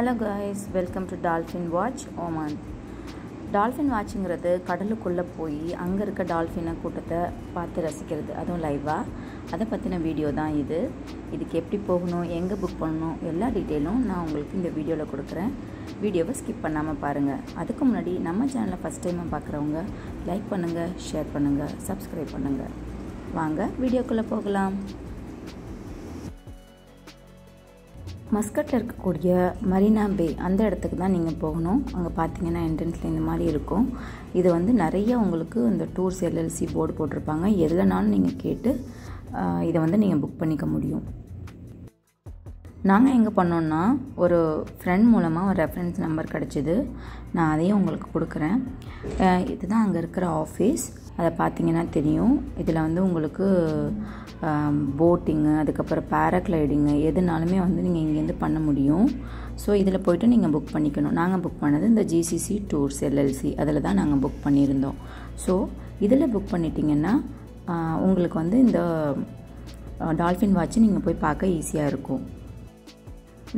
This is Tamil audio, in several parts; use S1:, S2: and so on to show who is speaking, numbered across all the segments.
S1: Hello guys, welcome to Dolphin Watch Oman. Dolphin வாட்சிங்கிறது கடலுக்குள்ளே போய் அங்கே இருக்க டால்ஃபினை கூட்டத்தை பார்த்து ரசிக்கிறது, அதுவும் லைவாக. அதை பற்றின வீடியோ தான் இது. இதுக்கு எப்படி போகணும், எங்கே புக் பண்ணணும், எல்லா டீட்டெயிலும் நான் உங்களுக்கு இந்த வீடியோவில் கொடுக்குறேன். வீடியோவை ஸ்கிப் பண்ணாமல் பாருங்கள். அதுக்கு முன்னாடி நம்ம சேனலை ஃபஸ்ட் டைமாக பார்க்குறவங்க லைக் பண்ணுங்கள், ஷேர் பண்ணுங்கள், சப்ஸ்கிரைப் பண்ணுங்கள். வாங்க வீடியோக்குள்ளே போகலாம். மஸ்கட்டில் இருக்கக்கூடிய மரீனா பே அந்த இடத்துக்கு தான் நீங்கள் போகணும். அங்கே பார்த்தீங்கன்னா என்ட்ரன்ஸில் இந்த மாதிரி இருக்கும். இது வந்து நிறைய உங்களுக்கு இந்த டூர்ஸ் எல்எல்சி போர்டு போட்டிருப்பாங்க. எதுலனாலும் நீங்கள் கேட்டு இதை வந்து நீங்கள் புக் பண்ணிக்க முடியும். நாங்கள் எங்கே பண்ணோன்னா, ஒரு ஃப்ரெண்ட் மூலமாக ஒரு ரெஃபரன்ஸ் நம்பர் கிடச்சிது. நான் அதையும் உங்களுக்கு கொடுக்குறேன். இதுதான் அங்கே இருக்கிற ஆஃபீஸ். அதை பார்த்தீங்கன்னா தெரியும். இதில் வந்து உங்களுக்கு போட்டிங்கு, அதுக்கப்புறம் பேராக்ளைடிங்கு எதுனாலுமே வந்து நீங்கள் இங்கேருந்து பண்ண முடியும். ஸோ இதில் போய்ட்டு நீங்கள் புக் பண்ணிக்கணும். நாங்கள் புக் பண்ணது இந்த ஜிசிசி டூர்ஸ் எல்எல்சி, அதில் தான் நாங்கள் புக் பண்ணியிருந்தோம். ஸோ இதில் புக் பண்ணிட்டீங்கன்னா உங்களுக்கு வந்து இந்த டால்ஃபின் வாட்ச் நீங்கள் போய் பார்க்க ஈஸியாக இருக்கும்.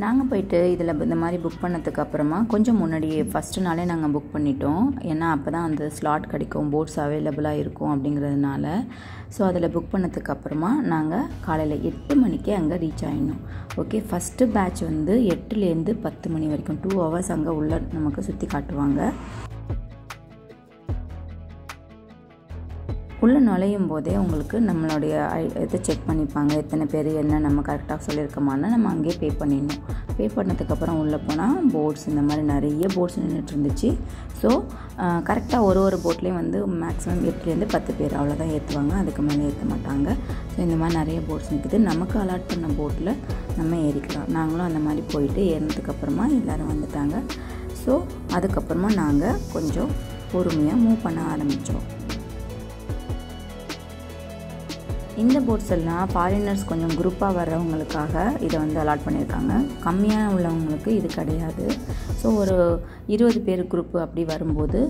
S1: நாங்கள் போயிட்டு இதில் இந்த மாதிரி புக் பண்ணதுக்கு அப்புறமா கொஞ்சம் முன்னாடியே ஃபஸ்ட்டு நாளே நாங்கள் புக் பண்ணிட்டோம். ஏன்னா அப்போ தான் அந்த ஸ்லாட் கிடைக்கும், போட்ஸ் அவைலபிளாக இருக்கும் அப்படிங்கிறதுனால. ஸோ அதில் புக் பண்ணதுக்கு அப்புறமா நாங்கள் காலையில் 8 மணிக்கே அங்கே ரீச் ஆகிடணும். ஓகே, ஃபஸ்ட்டு பேட்ச் வந்து 8லேருந்து 10 மணி வரைக்கும் 2 ஹவர்ஸ் அங்கே உள்ள நமக்கு சுற்றி காட்டுவாங்க. உள்ளே நுழையும் போதே உங்களுக்கு நம்மளுடைய இதை செக் பண்ணிப்பாங்க, எத்தனை பேர் என்ன நம்ம கரெக்டாக சொல்லியிருக்கோமான்னு. நம்ம அங்கேயே பே பண்ணிடணும். பே பண்ணதுக்கப்புறம் உள்ளே போனால் போட்ஸ், இந்த மாதிரி நிறைய போட்ஸ் நின்றுட்டு இருந்துச்சு. ஸோ கரெக்டாக ஒரு போட்லேயும் வந்து மேக்ஸிமம் 8லேருந்து 10 பேர் அவ்வளோதான் ஏற்றுவாங்க, அதுக்கு மேலே ஏற்ற மாட்டாங்க. ஸோ இந்த மாதிரி நிறைய போட்ஸ் நிற்குது. நமக்கு அலாட் பண்ண போட்டில் நம்ம ஏறிக்கலாம். நாங்களும் அந்த மாதிரி போயிட்டு ஏறினதுக்கப்புறமா எல்லோரும் வந்துட்டாங்க. ஸோ அதுக்கப்புறமா நாங்கள் கொஞ்சம் பொறுமையாக மூவ் பண்ண ஆரம்பித்தோம். இந்த போட்ஸ் எல்லாம் ஃபாரினர்ஸ் கொஞ்சம் குரூப்பாக வர்றவங்களுக்காக இதை வந்து அலாட் பண்ணியிருக்காங்க. கம்மியாக உள்ளவங்களுக்கு இது கிடையாது. ஸோ ஒரு 20 பேர் குரூப்பு அப்படி வரும்போது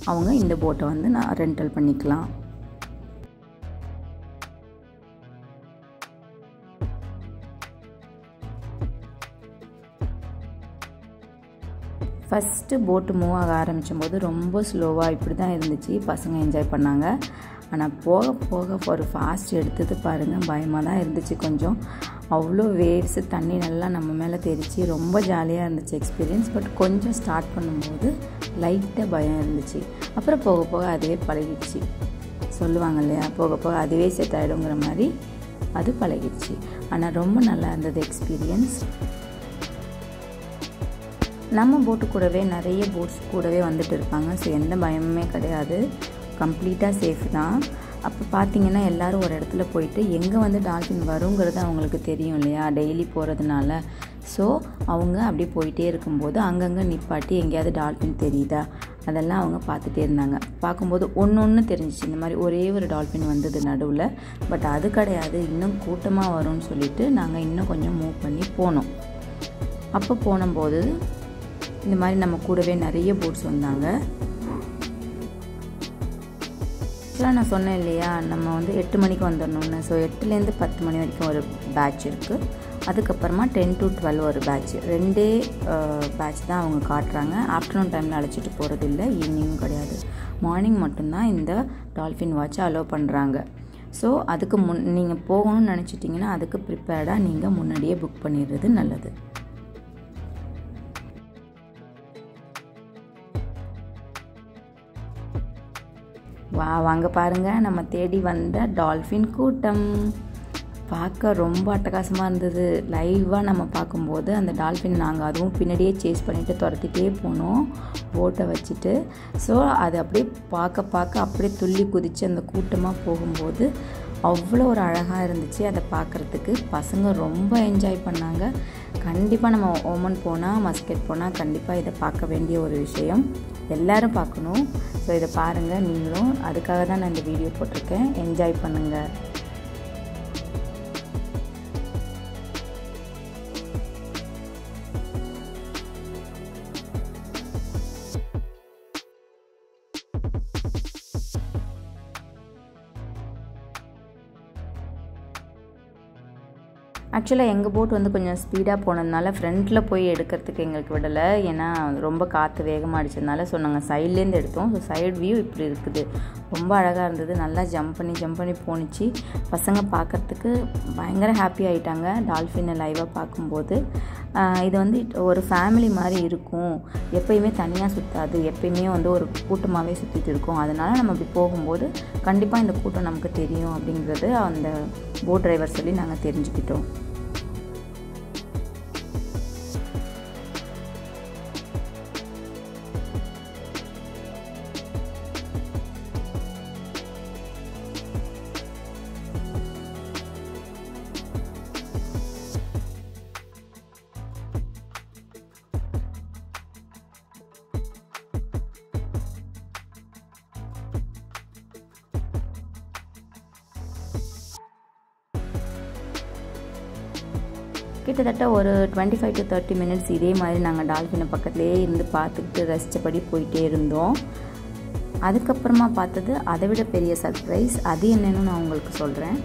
S1: அவங்க இந்த போட்டை வந்து நான் ரெண்டல் பண்ணிக்கலாம். ஃபஸ்ட்டு போட்டு மூவ் ஆக ஆரம்பிக்கும்போது ரொம்ப ஸ்லோவாக இப்படி தான் இருந்துச்சு. பசங்க என்ஜாய் பண்ணாங்க. ஆனால் போக போக ஒரு ஃபாஸ்ட் எடுத்தது பாருங்கள், பயமாக தான் இருந்துச்சு கொஞ்சம். அவ்வளோ வேவ்ஸு, தண்ணி நல்லா நம்ம மேலே தெரிச்சு ரொம்ப ஜாலியாக இருந்துச்சு எக்ஸ்பீரியன்ஸ். பட் கொஞ்சம் ஸ்டார்ட் பண்ணும்போது லைட்டாக பயம் இருந்துச்சு. அப்புறம் போக போக அதுவே பழகிடுச்சு. சொல்லுவாங்க இல்லையா, போக போக அதுவே செட் ஆகிடுங்கிற மாதிரி அது பழகிடுச்சு. ஆனால் ரொம்ப நல்லா இருந்தது எக்ஸ்பீரியன்ஸ். நம்ம போட்டு கூடவே நிறைய போட்ஸ் கூடவே வந்துட்டு இருப்பாங்க. ஸோ எந்த பயமுமே கிடையாது, கம்ப்ளீட்டாக சேஃப் தான். அப்போ பார்த்தீங்கன்னா எல்லோரும் ஒரு இடத்துல போயிட்டு எங்கே வந்து டால்ஃபின் வருங்கிறது அவங்களுக்கு தெரியும் இல்லையா, டெய்லி போகிறதுனால. ஸோ அவங்க அப்படியே போயிட்டே இருக்கும்போது அங்கங்கே நிப்பாட்டி எங்கேயாவது டால்ஃபின் தெரியுதா அதெல்லாம் அவங்க பார்த்துட்டே இருந்தாங்க. பார்க்கும்போது ஒன்று தெரிஞ்சிச்சு, இந்த மாதிரி ஒரே ஒரு டால்ஃபின் வந்தது நடுவில். பட் அது கிடையாது, இன்னும் கூட்டமாக வரும்னு சொல்லிவிட்டு நாங்கள் இன்னும் கொஞ்சம் மூவ் பண்ணி போனோம். அப்போ போனும்போது இந்த மாதிரி நம்ம கூடவே நிறைய போட்ஸ் வந்தாங்க. ஆக்சுவலாக நான் சொன்னேன் இல்லையா, நம்ம வந்து 8 மணிக்கு வந்துடணும்னு. ஸோ 8லேருந்து 10 மணி வரைக்கும் ஒரு பேட்ச் இருக்குது. அதுக்கப்புறமா 10 to 12 ஒரு பேட்ச். 2 பேட்ச் தான் அவங்க காட்டுறாங்க. ஆஃப்டர்நூன் டைமில் அழைச்சிட்டு போகிறது இல்லை, ஈவினிங்கும் கிடையாது. மார்னிங் மட்டும்தான் இந்த டால்ஃபின் வாட்சை அலோவ் பண்ணுறாங்க. ஸோ அதுக்கு நீங்கள் போகணும்னு நினச்சிட்டிங்கன்னா அதுக்கு ப்ரிப்பேர்டாக நீங்கள் முன்னாடியே புக் பண்ணிடுறது நல்லது. வாங்க பாருங்கள், நம்ம தேடி வந்த டால்ஃபின் கூட்டம் பார்க்க ரொம்ப அட்டகாசமாக இருந்தது. லைவாக நம்ம பார்க்கும்போது அந்த டால்ஃபின் நாங்கள் அதுவும் பின்னாடியே சேஸ் பண்ணிவிட்டு துரத்திட்டே போனோம் போட்டை வச்சுட்டு. ஸோ அது அப்படியே பார்க்க அப்படியே துள்ளி குதித்து அந்த கூட்டமாக போகும்போது அவ்வளோ ஒரு அழகாக இருந்துச்சு அதை பார்க்குறதுக்கு. பசங்க ரொம்ப என்ஜாய் பண்ணாங்க. கண்டிப்பாக நம்ம ஓமன் போனால், மஸ்கட் போனால் கண்டிப்பாக இதை பார்க்க வேண்டிய ஒரு விஷயம், எல்லோரும் பார்க்கணும். ஸோ இதை பாருங்கள் நீங்களும். அதுக்காக தான் நான் இந்த வீடியோ போட்டிருக்கேன். என்ஜாய் பண்ணுங்கள். ஆக்சுவலாக எங்கள் போட் வந்து கொஞ்சம் ஸ்பீடாக போனதுனால ஃப்ரண்ட்டில் போய் எடுக்கிறதுக்கு எங்களுக்கு விடலை. ஏன்னா ரொம்ப காற்று வேகமாக அடிச்சதுனால. ஸோ நாங்கள் சைட்லேருந்து எடுத்தோம். ஸோ சைடு வியூ இப்படி இருக்குது. ரொம்ப அழகாக இருந்தது. நல்லா ஜம்ப் பண்ணி போணுச்சு. பசங்க பார்க்குறதுக்கு பயங்கர ஹாப்பி ஆகிட்டாங்க டால்ஃபினை லைவாக பார்க்கும்போது. இது வந்து ஒரு ஃபேமிலி மாதிரி இருக்கும். எப்போயுமே தனியாக சுற்றாது, எப்போயுமே வந்து ஒரு கூட்டமாகவே சுற்றிட்டு இருக்கும். அதனால் நம்ம அப்படி போகும்போது கண்டிப்பாக இந்த கூட்டம் நமக்கு தெரியும் அப்படிங்கிறது அந்த போட் டிரைவர் சொல்லி நாங்கள் தெரிஞ்சுக்கிட்டோம். கிட்டத்தட்ட ஒரு 25 to 30 minutes இதே மாதிரி நாங்கள் டால்ஃபினை பக்கத்துலேயே இருந்து பார்த்துக்கிட்டு ரசித்தபடி போயிட்டே இருந்தோம். அதுக்கப்புறமா பார்த்தது அதை விட பெரிய சர்ப்ரைஸ். அது என்னன்னு நான் உங்களுக்கு சொல்கிறேன்.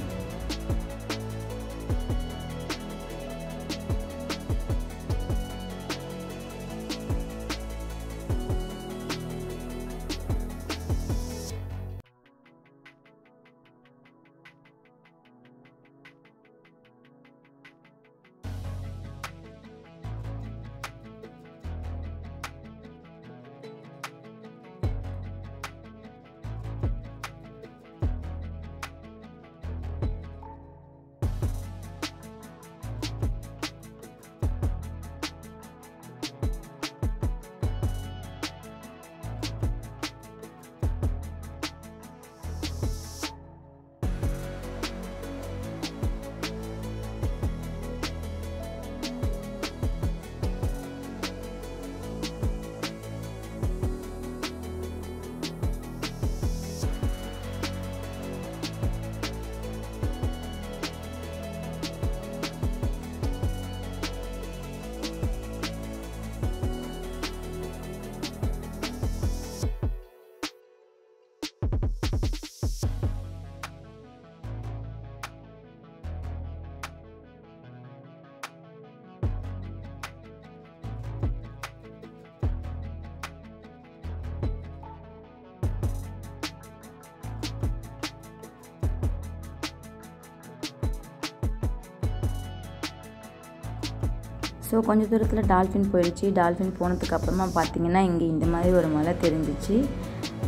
S1: ஸோ கொஞ்சம் தூரத்தில் டால்ஃபின் போயிடுச்சு. டால்ஃபின் போனதுக்கு அப்புறமா பார்த்திங்கன்னா இங்கே இந்த மாதிரி ஒரு மலை தெரிஞ்சிச்சு.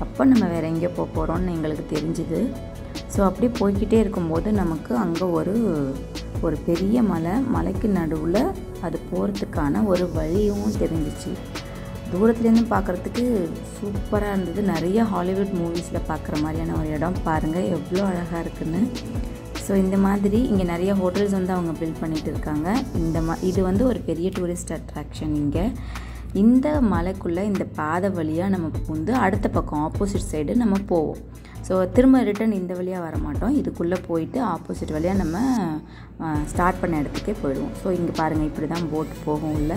S1: அப்போ நம்ம வேறு எங்கே போக போகிறோம்னு எங்களுக்கு தெரிஞ்சுது. ஸோ அப்படியே போய்கிட்டே இருக்கும்போது நமக்கு அங்கே ஒரு பெரிய மலைக்கு நடுவில் அது போகிறதுக்கான ஒரு வழியும் தெரிஞ்சிச்சு. தூரத்துலேருந்து பார்க்குறதுக்கு சூப்பராக இருந்தது. நிறைய ஹாலிவுட் மூவிஸில் பார்க்குற மாதிரியான ஒரு இடம். பாருங்கள் எவ்வளோ அழகாக இருக்குன்னு. ஸோ இந்த மாதிரி இங்கே நிறைய ஹோட்டல்ஸ் வந்து அவங்க பில்ட் பண்ணிகிட்டு இருக்காங்க. இது வந்து ஒரு பெரிய டூரிஸ்ட் அட்ராக்ஷன். இங்கே இந்த மலைக்குள்ளே இந்த பாதை வழியாக நம்ம வந்து அடுத்த பக்கம் ஆப்போசிட் சைடு நம்ம போவோம். ஸோ திரும்ப ரிட்டன் இந்த வழியாக வர மாட்டோம். இதுக்குள்ளே போயிட்டு ஆப்போசிட் வழியாக நம்ம ஸ்டார்ட் பண்ண இடத்துக்கே போயிடுவோம். ஸோ இங்கே பாருங்கள் இப்படி தான் போட் போகும் உள்ள.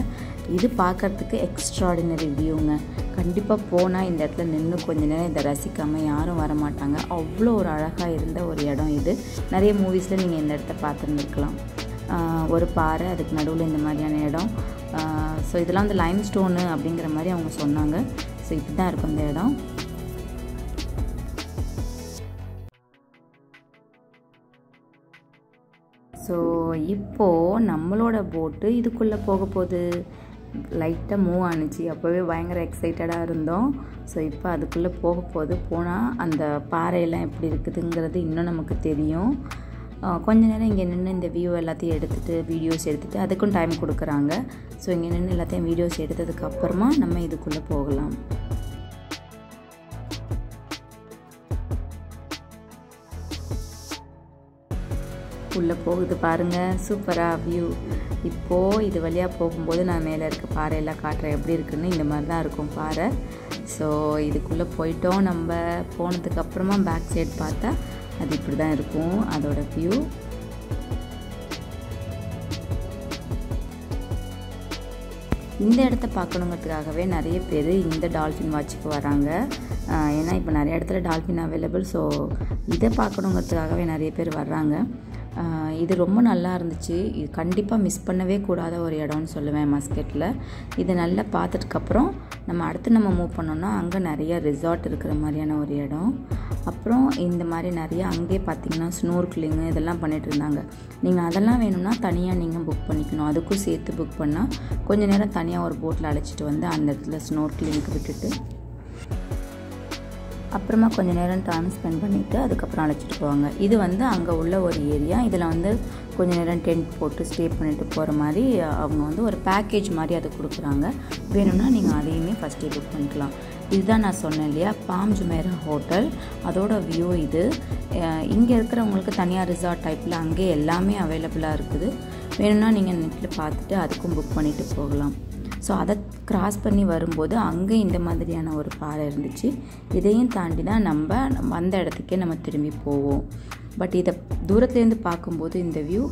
S1: இது பார்க்குறதுக்கு எக்ஸ்ட்ராடினரி வியூங்க. கண்டிப்பாக போனால் இந்த இடத்துல நின்று கொஞ்ச நேரம் இதை ரசிக்காமல் யாரும் வர மாட்டாங்க. அவ்வளோ ஒரு அழகாக இருந்த ஒரு இடம் இது. நிறைய மூவிஸில் நீங்கள் இந்த இடத்த பார்த்துருந்துருக்கலாம். ஒரு பாறை, அதுக்கு நடுவில் இந்த மாதிரியான இடம். ஸோ இதெல்லாம் வந்து லைம் ஸ்டோனு அப்படிங்கிற மாதிரி அவங்க சொன்னாங்க. ஸோ இப்படி தான் இருக்கும் இந்த இடம். ஸோ இப்போது நம்மளோட போட்டு இதுக்குள்ளே போக போகுது. லைட்டாக மூவ் ஆணுச்சு. அப்போவே பயங்கர எக்ஸைட்டடாக இருந்தோம். ஸோ இப்போ அதுக்குள்ளே போக போகுது. போனால் அந்த பாறையெல்லாம் எப்படி இருக்குதுங்கிறது இன்னும் நமக்கு தெரியும். கொஞ்ச நேரம் இங்கே நின்று இந்த வியூ எல்லாத்தையும் எடுத்துகிட்டு வீடியோஸ் எடுத்துகிட்டு அதுக்கும் டைம் கொடுக்குறாங்க. ஸோ இங்கே நின்று எல்லாத்தையும் வீடியோஸ் எடுத்ததுக்கப்புறமா நம்ம இதுக்குள்ளே போகலாம். உள்ளே போகுது பாருங்கள், சூப்பராக வியூ. இப்போது இது வழியாக போகும்போது நான் மேலே இருக்க பாறையெல்லாம் காட்டுறேன் எப்படி இருக்குன்னு. இந்த மாதிரி தான் இருக்கும் பாறை. ஸோ இதுக்குள்ளே போயிட்டோம். நம்ம போனதுக்கப்புறமா பேக் சைடு பார்த்தா அது இப்படி தான் இருக்கும் அதோட வியூ. இந்த இடத்த பார்க்கணுங்கிறதுக்காகவே நிறைய பேர் இந்த டால்ஃபின் வாட்சுக்கு வராங்க. ஏன்னா இப்போ நிறைய இடத்துல டால்ஃபின் அவைலபிள். ஸோ இதை பார்க்கணுங்கிறதுக்காகவே நிறைய பேர் வர்றாங்க. இது ரொம்ப நல்லா இருந்துச்சு. இது கண்டிப்பாக மிஸ் பண்ணவே கூடாத ஒரு இடம்னு சொல்லுவேன் மஸ்கட்டில். இது நல்லா பார்த்ததுக்கப்புறம் நம்ம மூவ் பண்ணோன்னா அங்கே நிறைய ரிசார்ட் இருக்கிற மாதிரியான ஒரு இடம். அப்புறம் இந்த மாதிரி நிறைய அங்கேயே பார்த்திங்கன்னா ஸ்னோர்க்லிங்கு இதெல்லாம் பண்ணிகிட்டு இருந்தாங்க. நீங்கள் அதெல்லாம் வேணும்னா தனியாக நீங்கள் புக் பண்ணிக்கணும். அதுக்கும் சேர்த்து புக் பண்ணால் கொஞ்சம் நேரம் தனியாக ஒரு போட்டில் அழைச்சிட்டு வந்து அந்த இடத்துல ஸ்னோர்க்லிங்க்கு விட்டுட்டு அப்புறமா கொஞ்சம் நேரம் டைம் ஸ்பெண்ட் பண்ணிவிட்டு அதுக்கப்புறம் அழைச்சிட்டு போவாங்க. இது வந்து அங்கே உள்ள ஒரு ஏரியா. இதில் வந்து கொஞ்சம் நேரம் டென்ட் போட்டு ஸ்டே பண்ணிவிட்டு போகிற மாதிரி அவங்க வந்து ஒரு பேக்கேஜ் மாதிரி அது கொடுக்குறாங்க. வேணும்னா நீங்கள் அதையுமே ஃபஸ்ட்டே புக் பண்ணிக்கலாம். இதுதான் நான் சொன்னேன் இல்லையா, பாம் ஜுமேரா ஹோட்டல். அதோட வியூ இது. இங்கே இருக்கிறவங்களுக்கு தனியாக ரிசார்ட் டைப்பில் அங்கேயே எல்லாமே அவைலபிளாக இருக்குது. வேணும்னா நீங்கள் நெட்டில் பார்த்துட்டு அதுக்கும் புக் பண்ணிவிட்டு போகலாம். ஸோ அதை க்ராஸ் பண்ணி வரும்போது அங்கே இந்த மாதிரியான ஒரு பாறை இருந்துச்சு. இதையும் தாண்டி தான் நம்ம வந்த இடத்துக்கே நம்ம திரும்பி போவோம். பட் இதை தூரத்துலேருந்து பார்க்கும்போது இந்த வியூ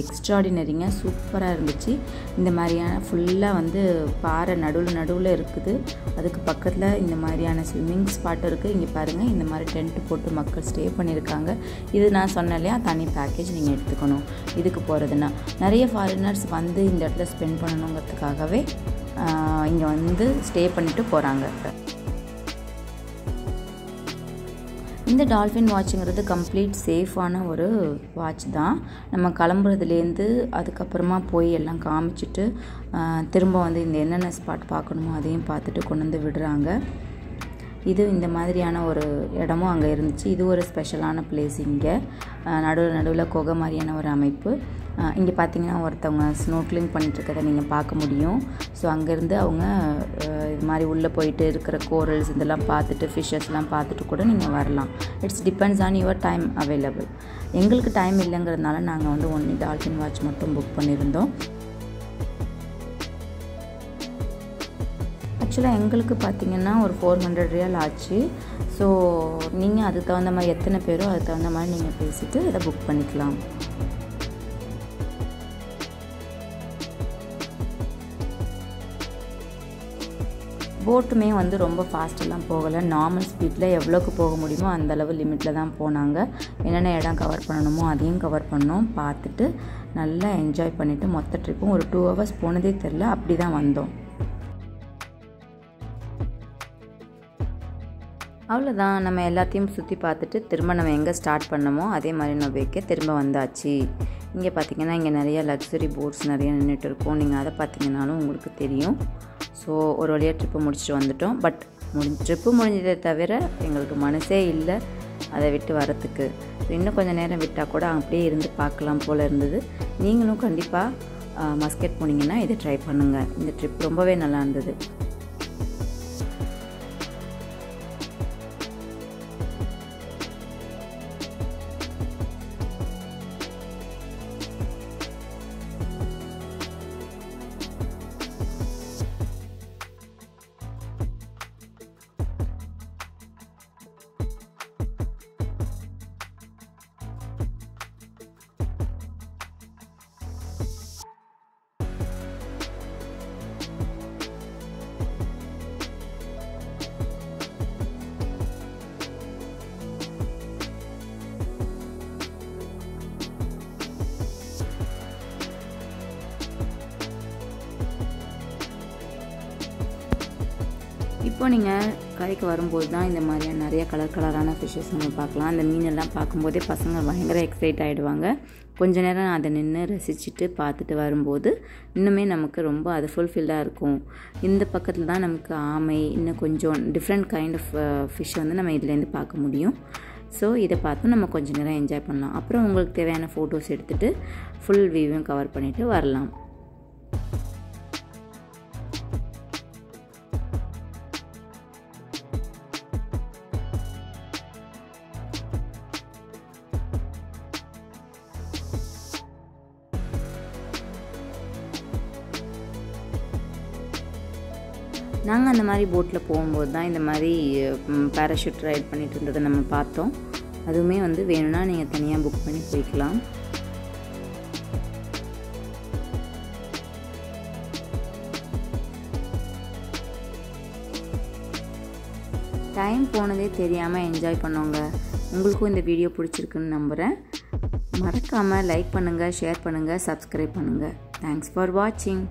S1: எக்ஸ்ட்ராடினரிங்க, சூப்பராக இருந்துச்சு. இந்த மாதிரியான ஃபுல்லாக வந்து பாறை நடுவில் இருக்குது. அதுக்கு பக்கத்தில் இந்த மாதிரியான ஸ்விம்மிங் ஸ்பாட் இருக்குது. இங்கே பாருங்கள், இந்த மாதிரி டென்ட்டு போட்டு மக்கள் ஸ்டே பண்ணியிருக்காங்க. இது நான் சொன்னேன் இல்லையா, தனி பேக்கேஜ் நீங்கள் எடுத்துக்கணும் இதுக்கு போகிறதுனா. நிறைய ஃபாரினர்ஸ் வந்து இந்த இடத்துல ஸ்பெண்ட் பண்ணணுங்கிறதுக்காகவே இங்கே வந்து ஸ்டே பண்ணிவிட்டு போகிறாங்க. இந்த டால்ஃபின் வாட்சுங்கிறது கம்ப்ளீட் சேஃபான ஒரு வாட்ச் தான். நம்ம கிளம்புறதுலேருந்து அதுக்கப்புறமா போய் எல்லாம் காமிச்சிட்டு திரும்ப வந்து இந்த என்னென்ன ஸ்பாட் பார்க்கணுமோ அதையும் பார்த்துட்டு கொண்டு வந்து விடுறாங்க. இது இந்த மாதிரியான ஒரு இடமும் அங்கே இருந்துச்சு. இது ஒரு ஸ்பெஷலான பிளேஸ். இங்கே நடுவில் குகை மாதிரியான ஒரு அமைப்பு. இங்கே பார்த்தீங்கன்னா ஒருத்தவங்க ஸ்னோர்க்லிங் பண்ணிட்டுருக்கதை நீங்கள் பார்க்க முடியும். ஸோ அங்கேருந்து அவங்க இது மாதிரி உள்ளே போயிட்டு இருக்கிற கோரல்ஸ் இதெல்லாம் பார்த்துட்டு ஃபிஷ்ஷஸ்லாம் பார்த்துட்டு கூட நீங்கள் வரலாம். It's depends on your time available. எங்களுக்கு டைம் இல்லைங்கிறதுனால நாங்கள் வந்து ஒன்லி டால்ஃபின் வாட்ச் மட்டும் புக் பண்ணியிருந்தோம். ஆக்சுவலாக எங்களுக்கு பார்த்திங்கன்னா ஒரு 400 ரியால் ஆச்சு. ஸோ நீங்கள் அதுக்கு தகுந்த மாதிரி எத்தனை பேரோ அதுக்கு தகுந்த மாதிரி நீங்கள் பேசிவிட்டு இதை புக் பண்ணிக்கலாம். போட்டுமே வந்து ரொம்ப ஃபாஸ்ட்டெல்லாம் போகலை. நார்மல் ஸ்பீடில் எவ்வளோக்கு போக முடியுமோ அந்தளவு லிமிட்டில் தான் போனாங்க. என்னென்ன இடம் கவர் பண்ணணுமோ அதையும் கவர் பண்ணோம். பார்த்துட்டு நல்லா என்ஜாய் பண்ணிவிட்டு மொத்த ட்ரிப்பும் ஒரு 2 ஹவர்ஸ் போனதே தெரில. அப்படி தான் வந்தோம். அவ்வளோதான், நம்ம எல்லாத்தையும் சுற்றி பார்த்துட்டு திரும்ப நம்ம எங்கே ஸ்டார்ட் பண்ணமோ அதே மாதிரி நம்ம வைக்க திரும்ப வந்தாச்சு. இங்கே பார்த்திங்கன்னா இங்கே நிறைய லக்ஸுரி போட்ஸ் நிறைய நின்றுட்டு இருக்கும். நீங்கள் அதை பார்த்திங்கனாலும் உங்களுக்கு தெரியும். ஸோ ஒரு வழியாக ட்ரிப்பு முடிச்சுட்டு வந்துட்டோம். பட் ட்ரிப்பு முடிஞ்சதை தவிர எங்களுக்கு மனசே இல்லை அதை விட்டு வரத்துக்கு. இன்னும் கொஞ்சம் நேரம் விட்டால் கூட அப்படியே இருந்து பார்க்கலாம் போல் இருந்தது. நீங்களும் கண்டிப்பாக மஸ்கட் போனீங்கன்னா இதை ட்ரை பண்ணுங்கள். இந்த ட்ரிப் ரொம்பவே நல்லா இருந்தது. இப்போ நீங்கள் கரைக்கு வரும்போது தான் இந்த மாதிரியான நிறைய கலரான ஃபிஷ்ஷஸ் நம்ம பார்க்கலாம். அந்த மீனெல்லாம் பார்க்கும்போதே பசங்க பயங்கர எக்ஸைட் ஆகிடுவாங்க. கொஞ்ச நேரம் அதை நின்று ரசிச்சுட்டு பார்த்துட்டு வரும்போது இன்னுமே நமக்கு ரொம்ப அது ஃபுல்ஃபில்லாக இருக்கும். இந்த பக்கத்தில் தான் நமக்கு ஆமை, இன்னும் கொஞ்சம் டிஃப்ரெண்ட் கைண்ட் ஆஃப் ஃபிஷ் வந்து நம்ம இதுலேருந்து பார்க்க முடியும். ஸோ இதை பார்த்து நம்ம கொஞ்சம் நேரம் என்ஜாய் பண்ணலாம். அப்புறம் உங்களுக்கு தேவையான ஃபோட்டோஸ் எடுத்துகிட்டு ஃபுல் வியூவையும் கவர் பண்ணிவிட்டு வரலாம். நாங்கள் அந்த மாதிரி போட்டில் போகும்போது தான் இந்த மாதிரி பேராஷூட் ரைட் பண்ணிகிட்டு இருந்ததை நம்ம பார்த்தோம். அதுவுமே வந்து வேணும்னா நீங்கள் தனியாக புக் பண்ணி போய்க்கலாம். டைம் போனதே தெரியாமல் என்ஜாய் பண்ணோங்க. உங்களுக்கும் இந்த வீடியோ பிடிச்சிருக்குன்னு நம்புகிறேன். மறக்காமல் லைக் பண்ணுங்கள், ஷேர் பண்ணுங்கள், சப்ஸ்கிரைப் பண்ணுங்கள். தேங்க்ஸ் ஃபார் வாட்சிங்.